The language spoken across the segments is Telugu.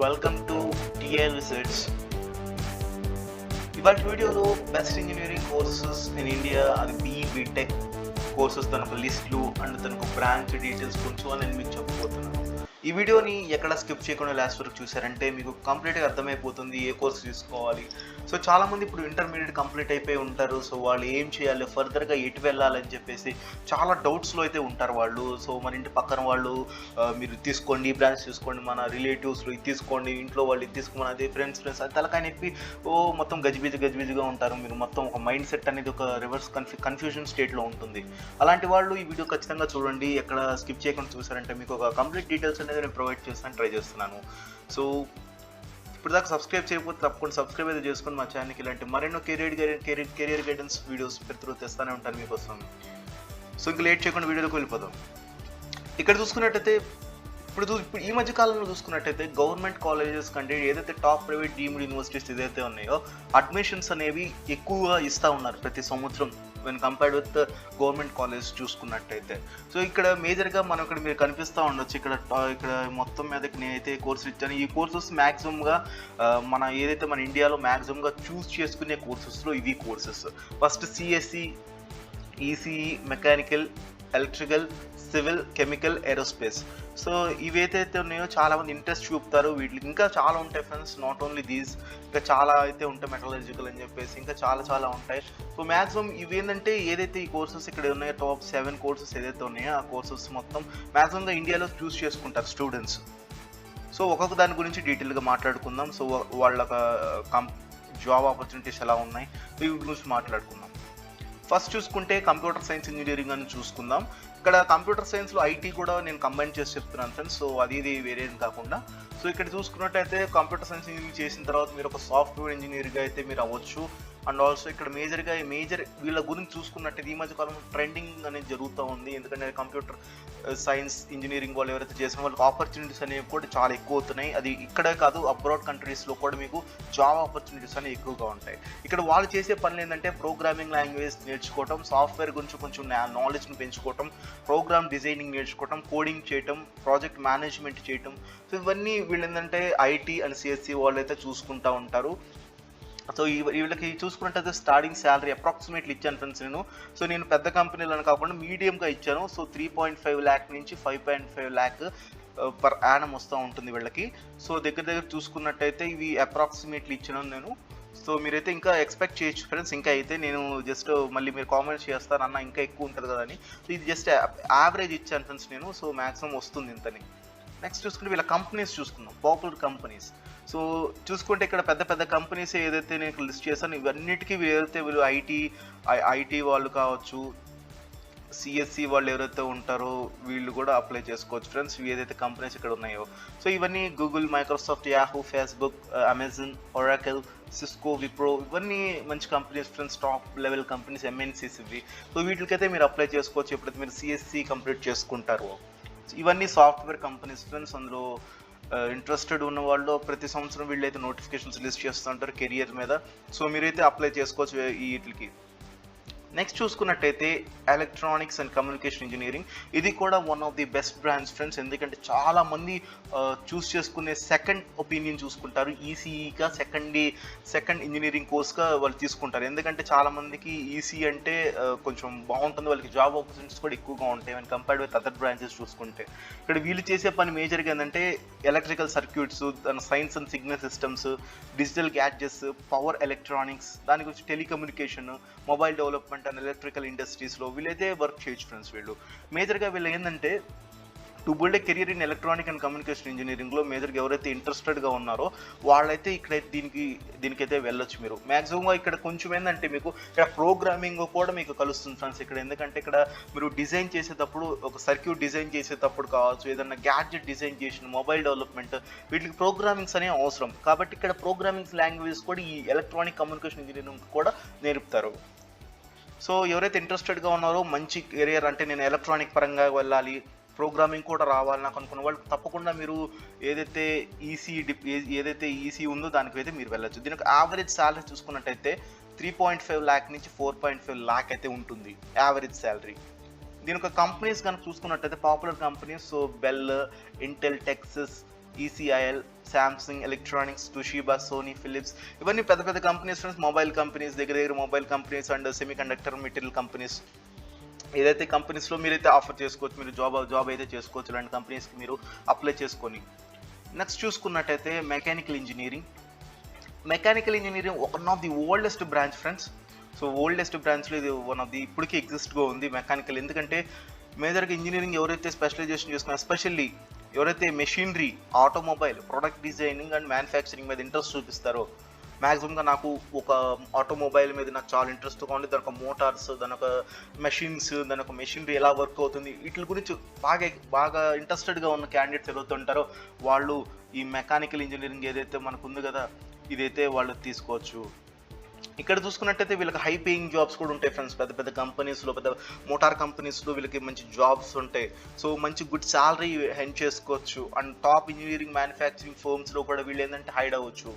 Welcome to TL research. ఇవాళ వీడియోలో best engineering courses in India, అది బీటెక్ కోర్సెస్ తనకు లిస్టులు అండ్ తనకు బ్రాంచ్ డీటెయిల్స్ కొంచెం నేను మీకు చెప్పబోతున్నాను. ఈ వీడియోని ఎక్కడ స్కిప్ చేయకుండా లాస్ట్ వరకు చూసారంటే మీకు కంప్లీట్గా అర్థమైపోతుంది ఏ కోర్స్ తీసుకోవాలి. సో చాలామంది ఇప్పుడు ఇంటర్మీడియట్ కంప్లీట్ అయిపోయి ఉంటారు. సో వాళ్ళు ఏం చేయాలి, ఫర్దర్గా ఎటు వెళ్ళాలని చెప్పేసి చాలా డౌట్స్లో అయితే ఉంటారు వాళ్ళు. సో మన ఇంటి పక్కన వాళ్ళు మీరు తీసుకోండి, ఈ బ్రాంచ్ తీసుకోండి, మన రిలేటివ్స్లో ఇది తీసుకోండి, ఇంట్లో వాళ్ళు ఇది తీసుకోమని, అదే ఫ్రెండ్స్ అది తలకాయ నొప్పి మొత్తం గజిబిజిగా ఉంటారు. మీరు మొత్తం ఒక మైండ్ సెట్ అనేది ఒక రివర్స్ కన్ఫ్యూజన్ స్టేట్లో ఉంటుంది. అలాంటి వాళ్ళు ఈ వీడియో ఖచ్చితంగా చూడండి. ఎక్కడ స్కిప్ చేయకుండా చూసారంటే మీకు ఒక కంప్లీట్ డీటెయిల్స్ అనేది నేను ప్రొవైడ్ చేస్తాను, ట్రై చేస్తున్నాను. సో ఇప్పుడు దాకా సబ్స్క్రైబ్ చేయకపోతే తప్పకుండా సబ్స్క్రైబ్ అయితే చేసుకొని మా ఛానల్కి ఇలాంటి మరెన్నో కెరియర్ గైడెన్స్ వీడియోస్ ప్రతిరోజు తెస్తానే ఉంటాను మీకోసం. సో ఇంకా లేట్ చేయకుండా వీడియోలోకి వెళ్ళిపోదాం. ఇక్కడ చూసుకున్నట్టయితే ఇప్పుడు ఈ మధ్య కాలంలో చూసుకున్నట్టయితే గవర్నమెంట్ కాలేజెస్ కంటే ఏదైతే టాప్ ప్రైవేట్ డీమ్డ్ యూనివర్సిటీస్ ఏదైతే ఉన్నాయో అడ్మిషన్స్ అనేవి ఎక్కువగా ఇస్తూ ఉన్నారు ప్రతి సంవత్సరం when compared with government college చూసుకున్నట్టయితే. సో ఇక్కడ మేజర్గా మనం ఇక్కడ మీరు కనిపిస్తూ ఉండొచ్చు. ఇక్కడ మొత్తం మీదకి నేనైతే కోర్సు ఇచ్చాను. ఈ కోర్సెస్ మ్యాక్సిమంగా మన ఏదైతే మన ఇండియాలో మ్యాక్సిమంగా చూస్ చేసుకునే కోర్సెస్లో ఇవి courses. First CSC, ECE, mechanical, electrical, civil, chemical, aerospace. So ఇవేదైతే ఉన్నాయో చాలామంది ఇంట్రెస్ట్ చూపుతారు. వీటికి ఇంకా చాలా ఉంటాయి ఫ్రెండ్స్, నాట్ ఓన్లీ దీస్, ఇంకా చాలా అయితే ఉంటాయి, మెటలర్జికల్ అని చెప్పేసి ఇంకా చాలా ఉంటాయి. సో మ్యాక్సిమం ఇవేంటంటే ఏదైతే ఈ కోర్సెస్ ఇక్కడ ఉన్నాయో టాప్ 7 కోర్సెస్ ఏదైతే ఉన్నాయో ఆ కోర్సెస్ మొత్తం మ్యాక్సిమంగా ఇండియాలో చూస్ చేసుకుంటారు స్టూడెంట్స్. సో ఒక్కొక్క దాని గురించి డీటెయిల్గా మాట్లాడుకుందాం. సో వాళ్ళ జాబ్ ఆపర్చునిటీస్ ఎలా ఉన్నాయి వీటి గురించి మాట్లాడుకుందాం. ఫస్ట్ చూసుకుంటే కంప్యూటర్ సైన్స్ ఇంజనీరింగ్ అని చూసుకుందాం. ఇక్కడ కంప్యూటర్ సైన్స్లో ఐటీ కూడా నేను కంబైన్ చేసి చెప్తున్నాను ఫ్రెండ్స్. సో అది వేరే కాకుండా సో ఇక్కడ చూసుకున్నట్టయితే కంప్యూటర్ సైన్స్ ఇంజనీరింగ్ చేసిన తర్వాత మీరు ఒక సాఫ్ట్వేర్ ఇంజనీర్గా అయితే మీరు అవ్వచ్చు. అండ్ ఆల్సో ఇక్కడ మేజర్ వీళ్ళ గురించి చూసుకున్నట్టయితే ఈ మధ్య కాలంలో ట్రెండింగ్ అనేది జరుగుతూ ఉంది. ఎందుకంటే కంప్యూటర్ సైన్స్ ఇంజనీరింగ్ వాళ్ళు ఎవరైతే చేసిన వాళ్ళకి ఆపర్చునిటీస్ అనేవి కూడా చాలా ఎక్కువ అవుతున్నాయి. అది ఇక్కడే కాదు, అబ్రాడ్ కంట్రీస్లో కూడా మీకు జాబ్ ఆపర్చునిటీస్ అనేవి ఎక్కువగా ఉంటాయి. ఇక్కడ వాళ్ళు చేసే పనులు ఏంటంటే ప్రోగ్రామింగ్ లాంగ్వేజ్ నేర్చుకోవటం, సాఫ్ట్వేర్ గురించి కొంచెం నాలెడ్జ్ని పెంచుకోవటం, ప్రోగ్రామ్ డిజైనింగ్ నేర్చుకోవటం, కోడింగ్ చేయటం, ప్రాజెక్ట్ మేనేజ్మెంట్ చేయటం. సో ఇవన్నీ వీళ్ళు ఏంటంటే ఐటీ అండ్ సిఎస్సి వాళ్ళు అయితే చూసుకుంటూ ఉంటారు. సో వీళ్ళకి చూసుకున్నట్టయితే స్టార్టింగ్ శాలరీ అప్రాక్సిమేట్లీ ఇచ్చాను ఫ్రెండ్స్ నేను. సో నేను పెద్ద కంపెనీలను కాకుండా మీడియంగా ఇచ్చాను. సో 3.5 lakh నుంచి 5.5 lakh పర్ యానం వస్తూ ఉంటుంది వీళ్ళకి. సో దగ్గర చూసుకున్నట్టయితే ఇవి అప్రాక్సిమేట్లీ ఇచ్చాను నేను. సో మీరైతే ఇంకా ఎక్స్పెక్ట్ చేయొచ్చు ఫ్రెండ్స్. ఇంకా అయితే నేను జస్ట్ మళ్ళీ మీరు కామెంట్స్ చేస్తారు అన్న ఇంకా ఎక్కువ ఉంటుంది కదా అని. సో ఇది జస్ట్ యావరేజ్ ఇచ్చాను ఫ్రెండ్స్ నేను. సో మ్యాక్సిమం వస్తుంది ఇంతని. నెక్స్ట్ చూసుకుంటే వీళ్ళ కంపెనీస్ చూసుకుందాం, పాపులర్ కంపెనీస్. సో చూసుకుంటే ఇక్కడ పెద్ద కంపెనీస్ ఏదైతే నేను లిస్ట్ చేశాను ఇవన్నిటికీ ఏదైతే వీళ్ళు ఐటీ వాళ్ళు కావచ్చు, సిఎస్సి వాళ్ళు ఎవరైతే ఉంటారో వీళ్ళు కూడా అప్లై చేసుకోవచ్చు ఫ్రెండ్స్, ఏదైతే కంపెనీస్ ఇక్కడ ఉన్నాయో. సో ఇవన్నీ Google, Microsoft, Yahoo, Facebook, Amazon, Oracle, Cisco, Wipro, ఇవన్నీ మంచి companies friends, top level companies, MNCs ఇవి. సో వీటికైతే మీరు అప్లై చేసుకోవచ్చు ఎప్పుడైతే మీరు సిఎస్సి కంప్లీట్ చేసుకుంటారో. ఇవన్నీ సాఫ్ట్వేర్ కంపెనీస్ ఫ్రెండ్స్. అందులో ఇంట్రెస్టెడ్ ఉన్న వాళ్ళు ప్రతి సంవత్సరం వీళ్ళైతే నోటిఫికేషన్స్ లిస్ట్ చేస్తుంటారు కెరియర్ మీద. సో మీరైతే అప్లై చేసుకోవచ్చు వీటికి. నెక్స్ట్ చూసుకున్నట్టయితే ఎలక్ట్రానిక్స్ అండ్ కమ్యూనికేషన్ ఇంజనీరింగ్. ఇది కూడా one of the best branch friends. ఎందుకంటే చాలామంది చూస్ చేసుకునే సెకండ్ ఒపీనియన్ చూసుకుంటారు. ఈసీఈగా సెకండ్ ఇంజనీరింగ్ కోర్స్గా వాళ్ళు తీసుకుంటారు. ఎందుకంటే చాలామందికి ఈసీ అంటే కొంచెం బాగుంటుంది, వాళ్ళకి జాబ్ ఆపర్చునిటీస్ కూడా ఎక్కువగా ఉంటాయి and compared with other branches చూసుకుంటే. ఇక్కడ వీళ్ళు చేసే పని మేజర్గా ఏంటంటే electrical circuits, science and signal systems, digital gadgets, power electronics, దాని గురించి telecommunication, mobile development and electrical ఇండస్ట్రీస్లో వీళ్ళైతే వర్క్ చేయొచ్చు ఫ్రెండ్స్. వీళ్ళు మేజర్గా వీళ్ళు ఏంటంటే to build a career in electronic and communication ఇంజనీరింగ్లో మేజర్గా ఎవరైతే ఇంట్రెస్టెడ్గా ఉన్నారో వాళ్ళైతే ఇక్కడ దీనికైతే వెళ్ళొచ్చు మీరు. మ్యాక్సిమంగా ఇక్కడ కొంచెం ఏంటంటే మీకు ఇక్కడ ప్రోగ్రామింగ్ కూడా మీకు కలుస్తుంది ఫ్రెండ్స్ ఇక్కడ. ఎందుకంటే ఇక్కడ మీరు డిజైన్ చేసేటప్పుడు, ఒక సర్క్యూట్ డిజైన్ చేసేటప్పుడు కావచ్చు, ఏదన్నా గ్యాడ్జెట్ డిజైన్ చేసిన, మొబైల్ డెవలప్మెంట్, వీటికి ప్రోగ్రామింగ్స్ అనేవి అవసరం. కాబట్టి ఇక్కడ ప్రోగ్రామింగ్స్ లాంగ్వేజ్ కూడా ఈ ఎలక్ట్రానిక్ కమ్యూనికేషన్ ఇంజనీరింగ్ కూడా నేర్పుతారు. సో ఎవరైతే ఇంట్రెస్టెడ్గా ఉన్నారో మంచి కెరియర్, అంటే నేను ఎలక్ట్రానిక్ పరంగా వెళ్ళాలి, ప్రోగ్రామింగ్ కూడా రావాలి నాకు అనుకున్న వాళ్ళు తప్పకుండా మీరు ఏదైతే ఈసీ ఉందో దానికి అయితే మీరు వెళ్ళచ్చు. దీనికి యావరేజ్ శాలరీ చూసుకున్నట్టయితే 3.5 lakh నుంచి 4.5 lakh అయితే ఉంటుంది యావరేజ్ శాలరీ. దీని ఒక కంపెనీస్ కనుక చూసుకున్నట్టయితే popular companies, so BEL, Intel, Texas, ECIL, Samsung electronics, Toshiba, Sony, Philips, ఇవన్నీ పెద్ద పెద్ద కంపెనీస్ ఫ్రెండ్స్. మొబైల్ కంపెనీస్, దగ్గర mobile companies and semi conductor material companies. ఏదైతే కంపెనీస్లో మీరైతే ఆఫర్ చేసుకోవచ్చు, మీరు జాబ్ అయితే చేసుకోవచ్చు ఇలాంటి కంపెనీస్కి మీరు అప్లై చేసుకొని. నెక్స్ట్ చూసుకున్నట్టయితే mechanical engineering one of the oldest branch friends. So oldest బ్రాంచ్లో ఇది వన్ ఆఫ్ ది ఇప్పటికీ ఎగ్జిస్ట్గా ఉంది మెకానికల్. ఎందుకంటే మేజర్గా ఇంజనీరింగ్ ఎవరైతే స్పెషలైజేషన్ చేసుకున్నారు, ఎస్పెషల్లీ ఎవరైతే machinery, automobile, product designing and manufacturing మీద ఇంట్రెస్ట్ చూపిస్తారో, మ్యాక్సిమంగా నాకు ఒక ఆటోమొబైల్ మీద నాకు చాలా ఇంట్రెస్ట్గా ఉంది, దాని ఒక మోటార్స్, దాని ఒక మెషిన్స్, దాని ఒక మెషినరీ ఎలా వర్క్ అవుతుంది, వీటి గురించి బాగా ఇంట్రెస్టెడ్గా ఉన్న క్యాండిడేట్స్ ఎవరైతే ఉంటారో వాళ్ళు ఈ మెకానికల్ ఇంజనీరింగ్ ఏదైతే మనకు ఉంది కదా, ఇదైతే వాళ్ళు తీసుకోవచ్చు. ఇక్కడ చూసుకున్నట్టయితే వీళ్ళకి హై పేయింగ్ జాబ్స్ కూడా ఉంటాయి ఫ్రెండ్స్. పెద్ద పెద్ద కంపెనీస్లో, పెద్ద మోటార్ కంపెనీస్లో వీళ్ళకి మంచి జాబ్స్ ఉంటాయి. సో మంచి గుడ్ శాలరీ హెన్ చేసుకోవచ్చు. అండ్ టాప్ ఇంజనీరింగ్ మ్యానుఫ్యాక్చరింగ్ ఫర్మ్స్లో కూడా వీళ్ళు ఏంటంటే హైడ్ అవ్వచ్చు.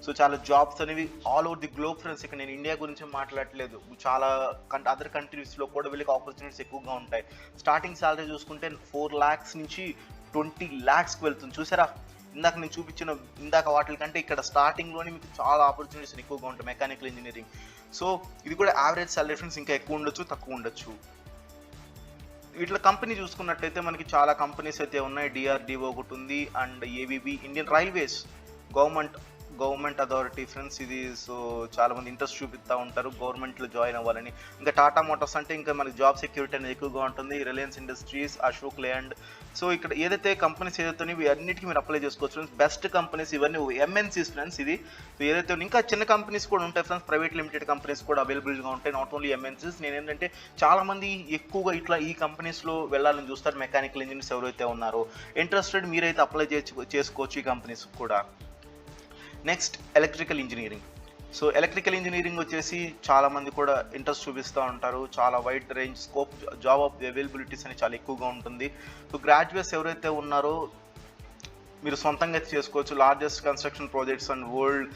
సో చాలా జాబ్స్ అనేవి all over the globe friends. ఇక్కడ నేను ఇండియా గురించి మాట్లాడలేదు, చాలా అదర్ కంట్రీస్లో కూడా వీళ్ళకి ఆపర్చునిటీస్ ఎక్కువగా ఉంటాయి. స్టార్టింగ్ శాలరీ చూసుకుంటే 4 lakhs నుంచి 20 lakhsకి వెళ్తుంది. చూసారా, ఇందాక నేను చూపించిన వాటి కంటే ఇక్కడ స్టార్టింగ్లోనే మీకు చాలా ఆపర్చునిటీస్ ఎక్కువగా ఉంటాయి మెకానికల్ ఇంజనీరింగ్. సో ఇది కూడా యావరేజ్ సాలరీ ఫ్రెండ్స్, ఇంకా ఎక్కువ ఉండొచ్చు, తక్కువ ఉండొచ్చు. వీటిలో కంపెనీ చూసుకున్నట్టయితే మనకి చాలా కంపెనీస్ అయితే ఉన్నాయి. డిఆర్డిఓ ఒకటి ఉంది, and ABB, Indian railways, government authority friends ఇది. సో చాలా మంది ఇంట్రెస్ట్ చూపిస్తూ ఉంటారు గవర్నమెంట్లో జాయిన్ అవ్వాలని. ఇంకా టాటా మోటార్స్ అంటే ఇంకా మనకి జాబ్ సెక్యూరిటీ అనేది ఎక్కువగా ఉంటుంది. రిలయన్స్ ఇండస్ట్రీస్, అశోక్ లేలాండ్. సో ఇక్కడ ఏదైతే కంపెనీస్ ఏదైతే ఇవి అన్నిటికీ మీరు అప్లై చేసుకోవచ్చు ఫ్రెండ్స్. బెస్ట్ కంపెనీస్ ఇవన్నీ ఎంఎన్సీస్ ఫ్రెండ్స్. ఇది ఏదైతే ఇంకా చిన్న కంపెనీస్ కూడా ఉంటాయి ఫ్రెండ్స్, ప్రైవేట్ లిమిటెడ్ కంపెనీస్ కూడా అవైలబుల్గా ఉంటాయి, నాట్ ఓన్లీ ఎంఎన్సీస్. నేను ఏంటంటే చాలా మంది ఎక్కువగా ఇట్లా ఈ కంపెనీస్లో వెళ్ళాలని చూస్తారు. మెకానికల్ ఇంజనీర్స్ ఎవరైతే ఉన్నారో ఇంట్రెస్టెడ్ మీరైతే అప్లై చేసుకోవచ్చు ఈ కంపెనీస్ కూడా. Next electrical engineering. So electrical engineering వచ్చేసి చాలా మంది కూడా ఇంట్రెస్ట్ చూపిస్తూ ఉంటారు. చాలా wide range scope, job availabilities అని చాలా ఎక్కువగా ఉంటుంది. సో గ్రాడ్యుయేట్స్ ఎవరైతే ఉన్నారో మీరు సొంతంగా చేసుకోవచ్చు. Largest construction projects and world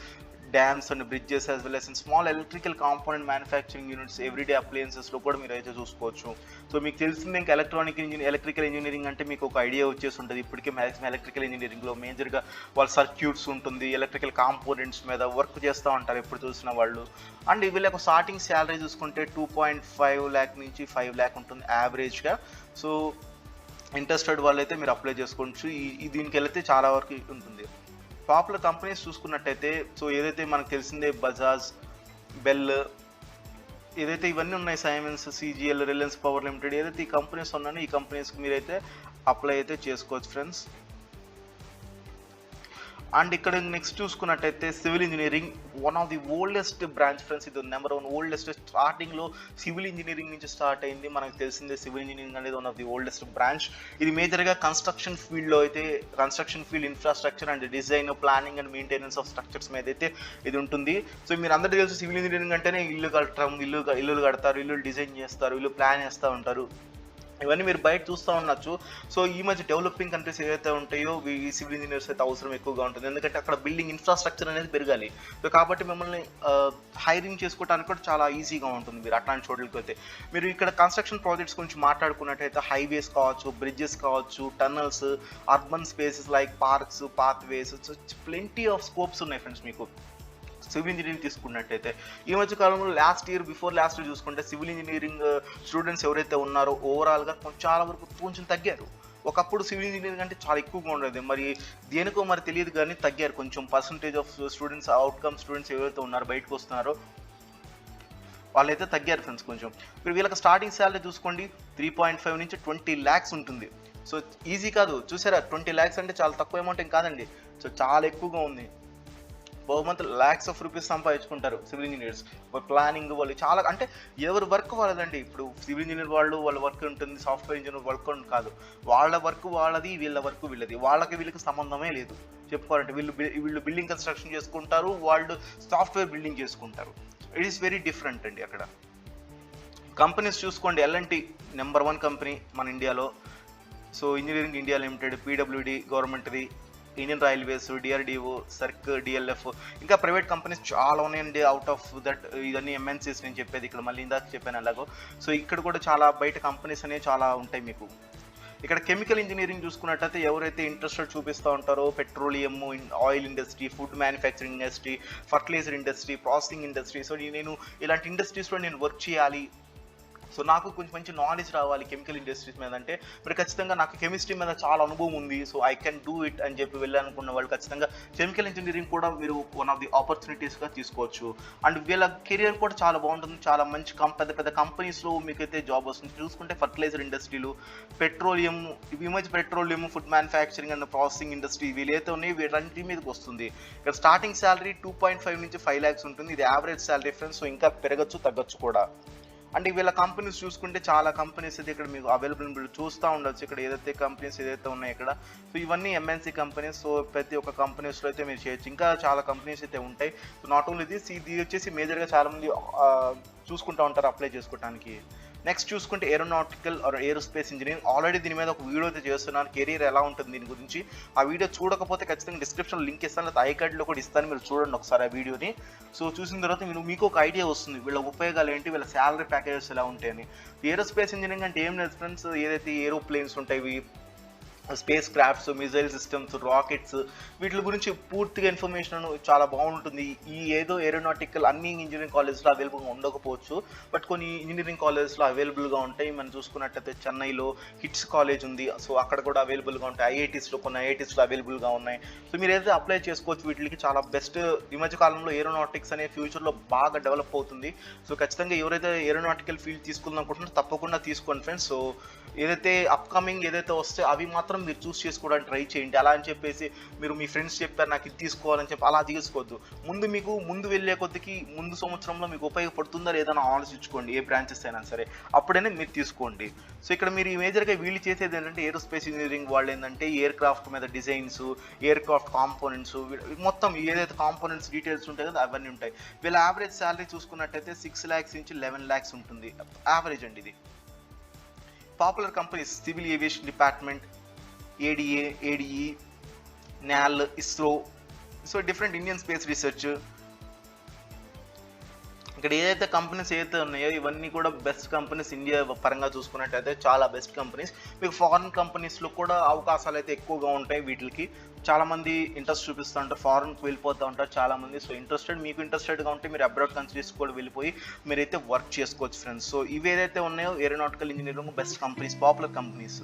dams and bridges as well as in small electrical component manufacturing units, everyday అప్లయన్సెస్లో కూడా మీరు అయితే చూసుకోవచ్చు. సో మీకు తెలిసింది ఇంకా ఎలక్ట్రికల్ ఇంజనీరింగ్ అంటే మీకు ఒక ఐడియా వచ్చేసి ఉంటుంది. ఇప్పటికే మ్యాక్సిమం ఎలక్ట్రికల్ ఇంజనీరింగ్లో మేజర్గా వాళ్ళ సర్క్యూట్స్ ఉంటుంది, ఎలక్ట్రికల్ కాంపోనెంట్స్ మీద వర్క్ చేస్తూ ఉంటారు ఎప్పుడు చూసిన వాళ్ళు. అండ్ వీళ్ళకి స్టార్టింగ్ శాలరీ చూసుకుంటే 2.5 lakh నుంచి 5 lakh ఉంటుంది యావరేజ్గా. సో ఇంట్రెస్టెడ్ వాళ్ళైతే మీరు అప్లై చేసుకోవచ్చు. దీనికి వెళితే చాలా వరకు ఉంటుంది. పాపులర్ కంపెనీస్ చూసుకున్నట్టయితే సో ఏదైతే మనకు తెలిసిందే బజాజ్, బెల్, ఏదైతే ఇవన్నీ ఉన్నాయి, Siemens, CGL, Reliance power limited, ఏదైతే ఈ కంపెనీస్ ఉన్నాయో ఈ కంపెనీస్కి మీరైతే అప్లై అయితే చేసుకోవచ్చు ఫ్రెండ్స్. అండ్ ఇక్కడ నెక్స్ట్ చూసుకున్నట్టయితే civil engineering, one of the oldest branch friends. ఇది నెంబర్ 1 ఓల్డెస్ట్. స్టార్టింగ్లో సివిల్ ఇంజనీరింగ్ నుంచి స్టార్ట్ అయింది. మనకు తెలిసిందే సివిల్ ఇంజనీరింగ్ అనేది one of the oldest branch. ఇది మేజర్గా కన్స్ట్రక్షన్ ఫీల్డ్లో అయితే construction field infrastructure and design, planning and maintenance of structures మీద అయితే ఇది ఉంటుంది. సో మీరు అందరికీ తెలుసు సివిల్ ఇంజనీరింగ్ అంటేనే ఇల్లు కట్టడం, ఇల్లులు కడతారు, ఇల్లు డిజైన్ చేస్తారు, ఇల్లు ప్లాన్ చేస్తూ ఉంటారు. ఇవన్నీ మీరు బయట చూస్తూ ఉండొచ్చు. సో ఈ మధ్య డెవలపింగ్ కంట్రీస్ ఏవైతే ఉంటాయో ఈ సివిల్ ఇంజనీర్స్ అయితే అవసరం ఎక్కువగా ఉంటుంది. ఎందుకంటే అక్కడ బిల్డింగ్ ఇన్ఫ్రాస్ట్రక్చర్ అనేది పెరగాలి. సో కాబట్టి మిమ్మల్ని హైరింగ్ చేసుకోవడానికి కూడా చాలా ఈజీగా ఉంటుంది మీరు అట్లాంటి చోట్లకి అయితే. మీరు ఇక్కడ కన్స్ట్రక్షన్ ప్రాజెక్ట్స్ గురించి మాట్లాడుకున్నట్టయితే హైవేస్ కావచ్చు, బ్రిడ్జెస్ కావచ్చు, tunnels, urban spaces like parks, pathways, so plenty of scopes ఉన్నాయి ఫ్రెండ్స్ మీకు సివిల్ ఇంజనీరింగ్ తీసుకున్నట్టయితే. ఈ మధ్య కాలంలో బిఫోర్ లాస్ట్ ఇయర్ చూసుకుంటే సివిల్ ఇంజనీరింగ్ స్టూడెంట్స్ ఎవరైతే ఉన్నారో ఓవరాల్గా చాలా వరకు కొంచెం తగ్గారు. ఒకప్పుడు సివిల్ ఇంజనీరింగ్ అంటే చాలా ఎక్కువగా ఉండేది, మరి దేనికో మరి తెలియదు కానీ తగ్గారు కొంచెం. Percentage of students, outcome students ఎవరైతే ఉన్నారో బయటకు వస్తున్నారో వాళ్ళైతే తగ్గారు ఫ్రెండ్స్ కొంచెం. ఇప్పుడు వీళ్ళకి స్టార్టింగ్ శాలరీ చూసుకోండి 3.5 నుంచి 20 lakhs ఉంటుంది. సో ఈజీ కాదు, చూసారా 20 lakhs అంటే చాలా తక్కువ అమౌంట్ ఏం కాదండి. సో చాలా ఎక్కువగా ఉంది. Per month lakhs of rupees సంపాదించుకుంటారు సివిల్ ఇంజనీర్స్. ప్లానింగ్ వాళ్ళు చాలా, అంటే ఎవరి వర్క్ వాళ్ళదండి. ఇప్పుడు సివిల్ ఇంజనీర్ వాళ్ళ వర్క్ ఉంటుంది, సాఫ్ట్వేర్ ఇంజనీర్ వర్క్ కాదు. వాళ్ళ వర్క్ వాళ్ళది, వీళ్ళ వర్క్ వీళ్ళది. వీళ్ళకి సంబంధమే లేదు చెప్పుకోవాలంటే. వీళ్ళు బిల్డింగ్ కన్స్ట్రక్షన్ చేసుకుంటారు, వాళ్ళు సాఫ్ట్వేర్ బిల్డింగ్ చేసుకుంటారు. ఇట్ ఈస్ వెరీ డిఫరెంట్ అండి అక్కడ. కంపెనీస్ చూసుకోండి, ఎల్ఎన్టీ నెంబర్ 1 కంపెనీ మన ఇండియాలో. So engineering India limited, PWD గవర్నమెంట్ది, ఇండియన్ రైల్వేస్, డిఆర్డిఓ, సర్క్, డిఎల్ఎఫ్, ఇంకా ప్రైవేట్ కంపెనీస్ చాలా ఉన్నాయండి. అవుట్ ఆఫ్ దట్ ఇవన్నీ ఎంఎన్సీస్ నేను చెప్పేది ఇక్కడ, మళ్ళీ ఇందాక చెప్పాను అలాగో. సో ఇక్కడ కూడా చాలా బయట కంపెనీస్ అనేవి చాలా ఉంటాయి మీకు. ఇక్కడ కెమికల్ ఇంజనీరింగ్ చూసుకున్నట్టయితే ఎవరైతే ఇంట్రెస్టెడ్ చూపిస్తూ ఉంటారో petroleum, oil industry, food manufacturing industry, fertiliser industry, processing industry, so నేను ఇలాంటి ఇండస్ట్రీస్లో నేను వర్క్ చేయాలి, సో నాకు కొంచెం మంచి నాలెడ్జ్ రావాలి కెమికల్ ఇండస్ట్రీస్ మీద అంటే మీరు ఖచ్చితంగా నాకు కెమిస్ట్రీ మీద చాలా అనుభవం ఉంది, so I can do it అని చెప్పి వెళ్ళాలనుకున్న వాళ్ళు ఖచ్చితంగా కెమికల్ ఇంజనీరింగ్ కూడా మీరు వన్ ఆఫ్ ది ఆపర్చునిటీస్గా తీసుకోవచ్చు. అండ్ వీళ్ళ కెరియర్ కూడా చాలా బాగుంటుంది, చాలా మంచి పెద్ద పెద్ద కంపెనీస్లో మీకైతే జాబ్ వస్తుంది. చూసుకుంటే ఫర్టిలైజర్ ఇండస్ట్రీలు, petroleum, petroleum, food manufacturing and processing industry వీళ్ళైతే ఉన్నాయి వీళ్ళంటి మీదకి వస్తుంది. ఇక్కడ స్టార్టింగ్ శాలరీ 2.5 నుంచి 5 lakhs ఉంటుంది. ఇది యావరేజ్ శాలరీ ఫ్రెండ్స్, సో ఇంకా పెరగచ్చు తగ్గచ్చు కూడా. అండ్ వీళ్ళ కంపెనీస్ చూసుకుంటే చాలా కంపెనీస్ అయితే ఇక్కడ మీకు అవైలబుల్ చూస్తూ ఉండొచ్చు. ఇక్కడ ఏదైతే కంపెనీస్ ఏదైతే ఉన్నాయో ఇక్కడ, సో ఇవన్నీ ఎంఎన్సీ కంపెనీస్. సో ప్రతి ఒక్క కంపెనీస్లో అయితే మీరు చేయొచ్చు, ఇంకా చాలా కంపెనీస్ అయితే ఉంటాయి. సో నాట్ ఓన్లీ ఇది వచ్చేసి మేజర్గా చాలామంది చూసుకుంటూ ఉంటారు అప్లై చేసుకోవడానికి. నెక్స్ట్ చూసుకుంటే aeronautical or aerospace engineering. Already దీని మీద ఒక వీడియో అయితే చేస్తున్నాను, కెరీర్ ఎలా ఉంటుంది దీని గురించి. ఆ వీడియో చూడకపోతే ఖచ్చితంగా డిస్క్రిప్షన్లో లింక్ ఇస్తాను, లేదా ఐకార్డ్లో కూడా ఇస్తాను, మీరు చూడండి ఒకసారి ఆ వీడియోని. సో చూసిన తర్వాత మీకు ఒక ఐడియా వస్తుంది వీళ్ళ ఉపయోగాలు ఏంటి, వీళ్ళ శాలరీ ప్యాకేజెస్ ఎలా ఉంటాయని. ఏరోస్పేస్ ఇంజనీరింగ్ అంటే ఏం లేదు ఫ్రెండ్స్, ఏదైతే ఏరోప్లేన్స్ ఉంటాయి, space crafts, missile systems, rockets, వీటి గురించి పూర్తిగా ఇన్ఫర్మేషన్ చాలా బాగుంటుంది. ఈ ఏరోనాటికల్ అన్ని ఇంజనీరింగ్ కాలేజ్లో అవైలబుల్గా ఉండకపోవచ్చు, బట్ కొన్ని ఇంజనీరింగ్ కాలేజ్లో అవైలబుల్గా ఉంటాయి. మనం చూసుకున్నట్టయితే చెన్నైలో హిట్స్ కాలేజ్ ఉంది, సో అక్కడ కూడా అవైలబుల్గా ఉంటాయి. ఐఐటీస్లో కొన్ని ఐఐటీస్లో అవైలబుల్గా ఉన్నాయి. సో మీరు ఏదైతే అప్లై చేసుకోవచ్చు, వీటికి చాలా బెస్ట్. ఈ మధ్య కాలంలో ఏరోనాటిక్స్ అనే ఫ్యూచర్లో బాగా డెవలప్ అవుతుంది. సో ఖచ్చితంగా ఎవరైతే ఏరోనాటికల్ ఫీల్డ్ తీసుకుందాం అనుకుంటున్నారో తప్పకుండా తీసుకోండి ఫ్రెండ్స్. సో ఏదైతే అప్కమింగ్ ఏదైతే వస్తే అవి మాత్రం మీరు చూస్ చేసుకోవడానికి ట్రై చేయండి. అలా అని చెప్పేసి మీరు మీ ఫ్రెండ్స్ చెప్పారు నాకు ఇది తీసుకోవాలని చెప్పి అలా తీసుకోవద్దు. ముందు వెళ్ళే కొద్దికి ముందు సంవత్సరంలో మీకు ఉపయోగపడుతుందా లేదా అని ఆలోచించుకోండి, ఏ బ్రాంచెస్ అయినా సరే, అప్పుడైనా మీరు తీసుకోండి. సో ఇక్కడ మీరు మేజర్గా వీళ్ళు చేసేది ఏంటంటే ఏరోస్పేస్ ఇంజనీరింగ్ వాళ్ళు ఏంటంటే ఎయిర్ క్రాఫ్ట్ మీద డిజైన్స్, ఎయిర్ క్రాఫ్ట్ కాంపోనెంట్స్, మొత్తం ఏదైతే కాంపోనెంట్స్ డీటెయిల్స్ ఉంటాయి కదా అవన్నీ ఉంటాయి. వీళ్ళ యావరేజ్ శాలరీ చూసుకున్నట్టయితే 6 lakhs నుంచి 11 lakhs ఉంటుంది, యావరేజ్ అండి ఇది. Popular companies civil aviation department, ADA, ADE, NAL, ISRO, so different Indian space research. ఇక్కడ ఏదైతే కంపెనీస్ ఏదైతే ఉన్నాయో ఇవన్నీ కూడా బెస్ట్ కంపెనీస్. ఇండియా పరంగా చూసుకున్నట్టయితే చాలా బెస్ట్ కంపెనీస్. మీకు ఫారిన్ కంపెనీస్లో కూడా అవకాశాలు అయితే ఎక్కువగా ఉంటాయి. వీటికి చాలామంది ఇంట్రెస్ట్ చూపిస్తూ ఉంటారు, ఫారిన్కి వెళ్ళిపోతూ ఉంటారు చాలామంది. సో మీకు ఇంట్రెస్టెడ్గా ఉంటే మీరు అబ్రాడ్ కంట్రీస్ కూడా వెళ్ళిపోయి మీరైతే వర్క్ చేసుకోవచ్చు ఫ్రెండ్స్. సో ఇవి ఏదైతే ఉన్నాయో aeronautical engineering best companies, popular companies.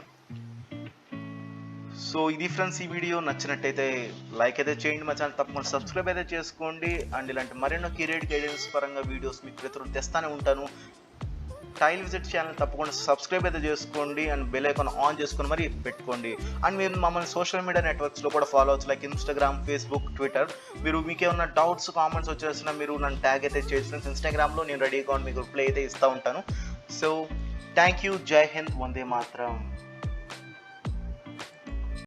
So ఇది ఫ్రెండ్స్, ఈ వీడియో నచ్చినట్టయితే లైక్ అయితే చేయండి, మా ఛానల్ తప్పకుండా సబ్స్క్రైబ్ అయితే చేసుకోండి. అండ్ ఇలాంటి మరెన్నో కెరీర్ గైడెన్స్ పరంగా వీడియోస్ మీకు ప్రతిరోజు తెస్తానే ఉంటాను. టైల్ విజిట్ ఛానల్ తప్పకుండా సబ్స్క్రైబ్ అయితే చేసుకోండి అండ్ బెల్ ఐకాన్ ఆన్ చేసుకొని మరి పెట్టుకోండి. అండ్ మీరు మమ్మల్ని సోషల్ మీడియా నెట్వర్క్స్లో కూడా ఫాలో అవచ్చు, లైక్ ఇన్స్టాగ్రామ్, ఫేస్బుక్, ట్విట్టర్. మీకు ఏమన్నా డౌట్స్, కామెంట్స్ వచ్చేసినా మీరు నన్ను ట్యాగ్ అయితే చేసి ఫ్రెండ్స్. ఇన్స్టాగ్రామ్లో నేను రెడీగా మీకు రిప్లై అయితే ఇస్తూ ఉంటాను. సో థ్యాంక్ యూ, జై హింద్, వందే మాతరం.